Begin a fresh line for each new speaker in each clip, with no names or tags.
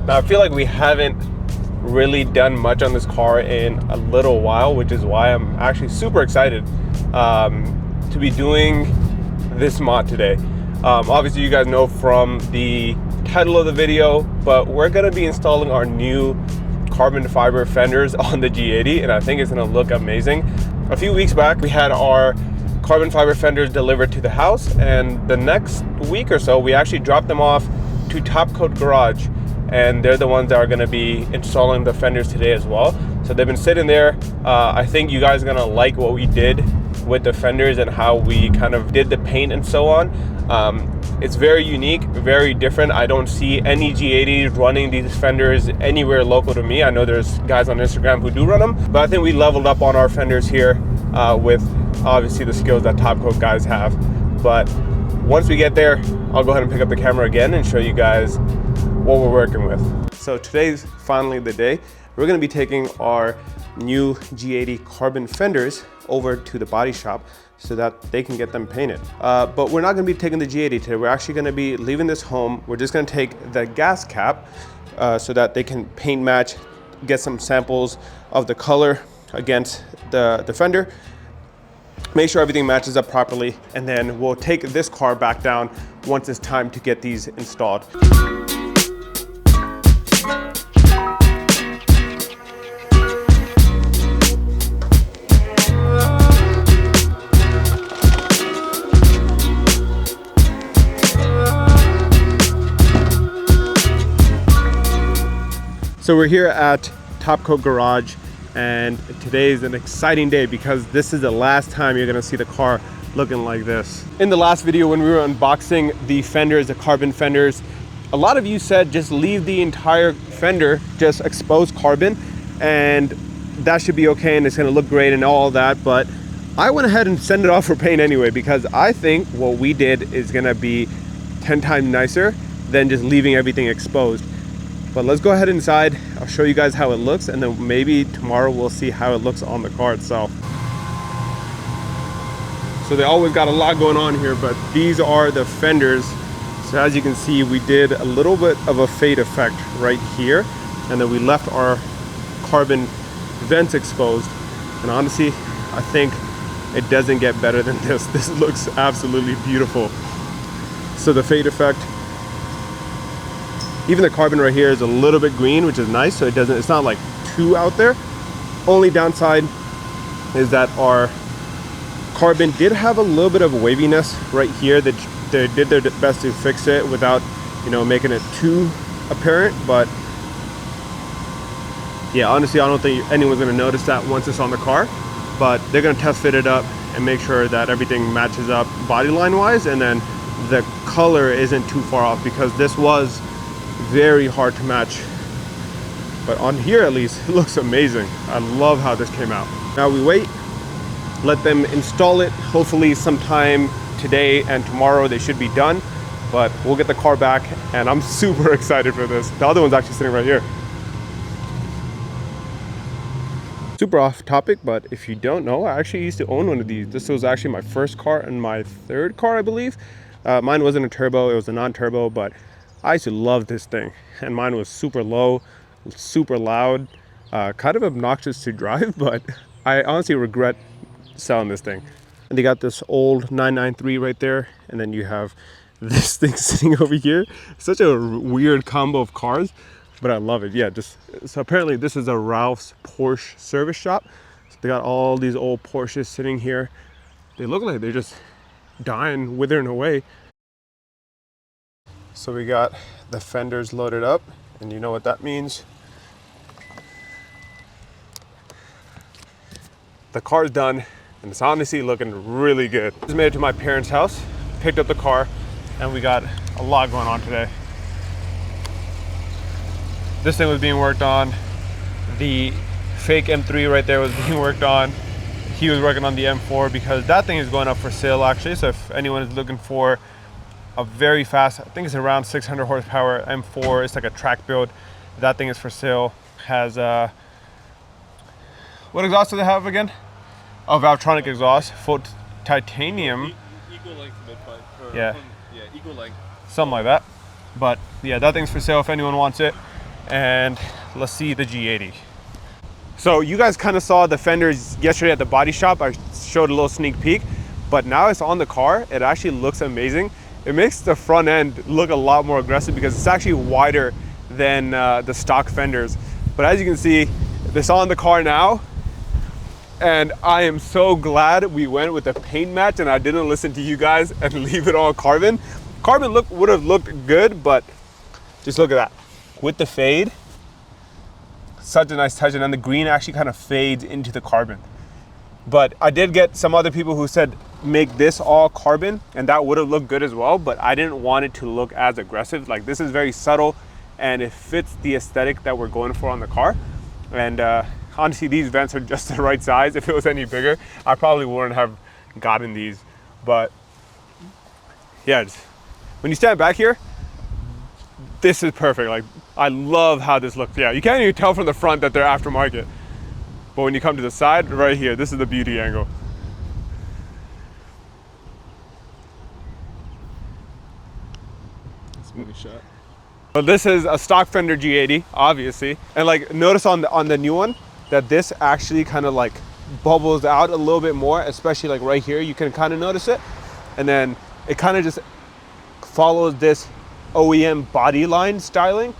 Now I feel like we haven't really done much on this car in a little while, which is why I'm actually super excited to be doing this mod today. Obviously you guys know from the title of the video, but we're gonna be installing our new carbon fiber fenders on the G80, and I think it's gonna look amazing. A few weeks back we had our carbon fiber fenders delivered to the house, and the next week or so we actually dropped them off to Top Coat Garage, and they're the ones that are gonna be installing the fenders today as well. So they've been sitting there. I think you guys are gonna like what we did with the fenders and how we kind of did the paint and so on. It's very unique, very different. I don't see any G80s running these fenders anywhere local to me. I know there's guys on Instagram who do run them, but I think we leveled up on our fenders here with obviously the skills that Top Coat guys have. But once we get there, I'll go ahead and pick up the camera again and show you guys what we're working with. So today's finally the day. We're gonna be taking our new G80 carbon fenders over to the body shop so that they can get them painted. But we're not gonna be taking the G80 today. We're actually gonna be leaving this home. We're just gonna take the gas cap so that they can paint match, get some samples of the color against the fender, make sure everything matches up properly, and then we'll take this car back down once it's time to get these installed. So we're here at Top Coat Garage, and today is an exciting day because this is the last time you're gonna see the car looking like this. In the last video when we were unboxing the fenders, the carbon fenders, a lot of you said just leave the entire fender, just exposed carbon, and that should be okay and it's gonna look great and all that. But I went ahead and sent it off for paint anyway because I think what we did is gonna be 10 times nicer than just leaving everything exposed. But let's go ahead inside. I'll show you guys how it looks, and then maybe tomorrow we'll see how it looks on the car itself. So they always got a lot going on here, but these are the fenders. So as you can see, we did a little bit of a fade effect right here, and then we left our carbon vents exposed. And honestly, I think it doesn't get better than this. This looks absolutely beautiful. So the fade effect, even the carbon right here is a little bit green, which is nice, so it's not like too out there. Only downside is that our carbon did have a little bit of waviness right here. That they did their best to fix it without, you know, making it too apparent. But yeah, honestly, I don't think anyone's gonna notice that once it's on the car. But they're gonna test fit it up and make sure that everything matches up body line wise, and then the color isn't too far off, because this was very hard to match. But on here at least, it looks amazing. I love how this came out. Now we wait, let them install it. Hopefully sometime today and tomorrow they should be done, but we'll get the car back, and I'm super excited for this. The other one's actually sitting right here. Super off topic, but if you don't know, I actually used to own one of these. This was actually my first car and my third car, I believe. Mine wasn't a turbo, it was a non-turbo, but I used to love this thing, and mine was super low, super loud, kind of obnoxious to drive, but I honestly regret selling this thing. And they got this old 993 right there, and then you have this thing sitting over here. Such a weird combo of cars, but I love it. Yeah, so apparently this is a Ralph's Porsche service shop. So they got all these old Porsches sitting here. They look like they're just dying, withering away. So we got the fenders loaded up, and you know what that means. The car's done, and it's honestly looking really good. Just made it to my parents' house, picked up the car, and we got a lot going on today. This thing was being worked on. The fake M3 right there was being worked on. He was working on the M4 because that thing is going up for sale actually. So if anyone is looking for a very fast, I think it's around 600 horsepower M4, it's like a track build, that thing is for sale. Has what exhaust do they have again? Oh, Valvetronic exhaust, full titanium.
Equal length
Yeah.
Yeah, equal length.
Something like that. But yeah, that thing's for sale if anyone wants it. and let's see the G80. So you guys kind of saw the fenders yesterday at the body shop. I showed a little sneak peek, but now it's on the car. It actually looks amazing. It makes the front end look a lot more aggressive because it's actually wider than the stock fenders. But as you can see, it's on the car now. And I am so glad we went with the paint match and I didn't listen to you guys and leave it all carbon. Carbon would have looked good, but just look at that. With the fade, such a nice touch, and then the green actually kind of fades into the carbon. But I did get some other people who said make this all carbon, and that would have looked good as well, but I didn't want it to look as aggressive. Like, this is very subtle and it fits the aesthetic that we're going for on the car. And honestly, these vents are just the right size. If it was any bigger, I probably wouldn't have gotten these. But yeah, when you stand back here, this is perfect. Like, I love how this looks. Yeah, you can't even tell from the front that they're aftermarket. But when you come to the side, right here, this is the beauty angle.
That's a movie shot.
But this is a stock fender G80, obviously. And like, notice on the new one that this actually kind of like bubbles out a little bit more, especially like right here, you can kind of notice it. And then it kind of just follows this OEM body line styling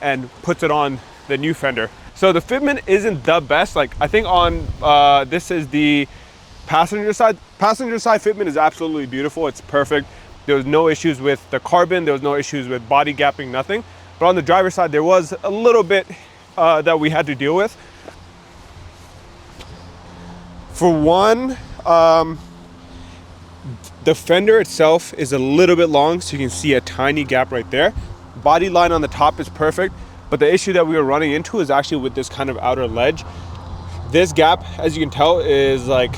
and puts it on the new fender. So the fitment isn't the best. Like, I think on this is the passenger side. Passenger side fitment is absolutely beautiful. It's perfect. There was no issues with the carbon. There was no issues with body gapping, nothing. But on the driver's side, there was a little bit that we had to deal with. For one, the fender itself is a little bit long, so you can see a tiny gap right there. Body line on the top is perfect, but the issue that we were running into is actually with this kind of outer ledge. This gap, as you can tell, is like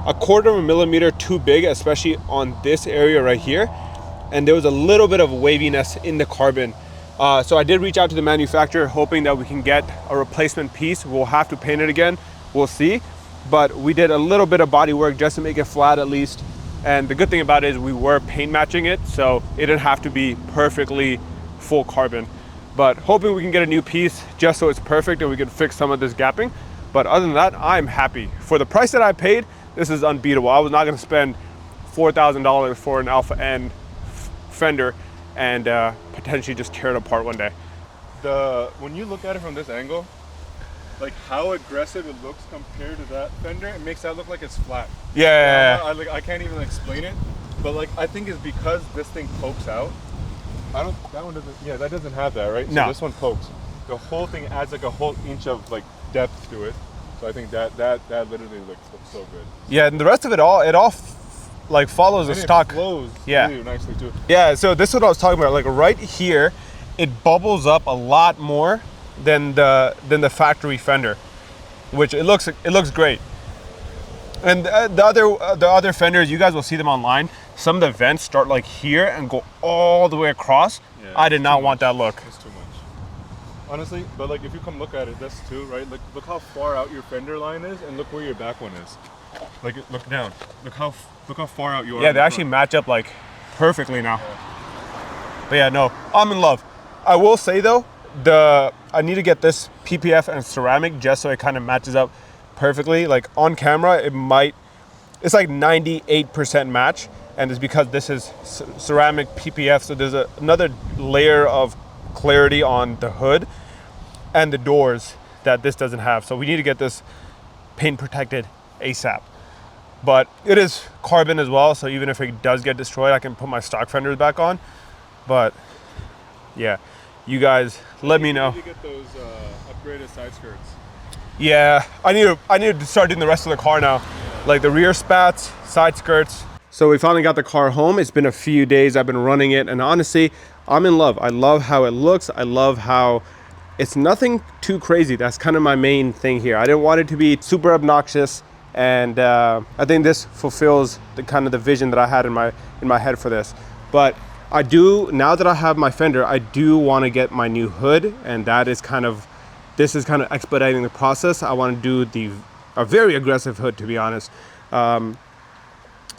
1/4 millimeter too big, especially on this area right here. And there was a little bit of waviness in the carbon. So I did reach out to the manufacturer hoping that we can get a replacement piece. We'll have to paint it again, we'll see. But we did a little bit of body work just to make it flat at least. And the good thing about it is we were paint matching it, so it didn't have to be perfectly full carbon. But hoping we can get a new piece just so it's perfect and we can fix some of this gapping. But other than that, I'm happy. For the price that I paid, this is unbeatable. I was not gonna spend $4,000 for an Alpha N fender and potentially just tear it apart one day.
When you look at it from this angle, like how aggressive it looks compared to that fender, it makes that look like it's flat.
Yeah.
I can't even explain it, but like I think it's because this thing pokes out. That one doesn't. Yeah, that doesn't have that, right?
No.
So this one pokes. The whole thing adds like a whole inch of like depth to it. So I think that literally looks so good.
Yeah, and the rest of it all like follows the stock.
It flows really nicely too.
Yeah, so this is what I was talking about. Like right here, it bubbles up a lot more than the factory fender, which it looks great. And the other fenders, you guys will see them online. Some of the vents start like here and go all the way across. Yeah, I did not want that look.
It's too much, honestly. But like if you come look at it, that's too right. Look how far out your fender line is, and look where your back one is. Like look down. Look how far out you are.
Yeah, they actually match up like perfectly now. Yeah. But yeah, no, I'm in love. I will say though, I need to get this PPF and ceramic just so it kind of matches up perfectly. Like on camera, it's like 98% match, and it's because this is ceramic PPF, so there's another layer of clarity on the hood and the doors that this doesn't have. So we need to get this paint protected ASAP. But it is carbon as well, so even if it does get destroyed, I can put my stock fenders back on. But yeah, you guys let me know.
You need to get those upgraded side skirts.
Yeah, I need to start doing the rest of the car now. Like the rear spats, side skirts. So we finally got the car home. It's been a few days I've been running it, and honestly, I'm in love. I love how it looks. I love how it's nothing too crazy. That's kind of my main thing here. I didn't want it to be super obnoxious, and I think this fulfills the kind of the vision that I had in my head for this. But I do, now that I have my fender, I do want to get my new hood, and this is kind of expediting the process. I want to do a very aggressive hood, to be honest.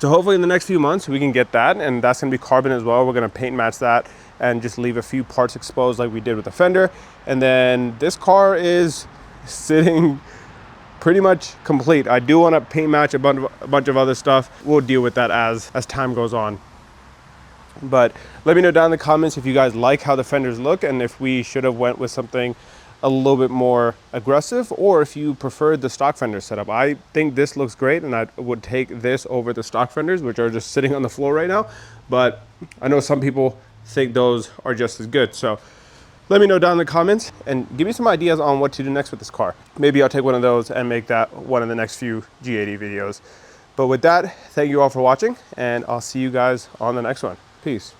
So hopefully in the next few months we can get that, and that's gonna be carbon as well. We're gonna paint match that and just leave a few parts exposed like we did with the fender. And then this car is sitting pretty much complete. I do want to paint match a bunch of other stuff. We'll deal with that as time goes on. But let me know down in the comments if you guys like how the fenders look and if we should have went with something a little bit more aggressive, or if you preferred the stock fender setup. I think this looks great, and I would take this over the stock fenders, which are just sitting on the floor right now. But I know some people think those are just as good. So let me know down in the comments and give me some ideas on what to do next with this car. Maybe I'll take one of those and make that one of the next few G80 videos. But with that, thank you all for watching, and I'll see you guys on the next one. Peace.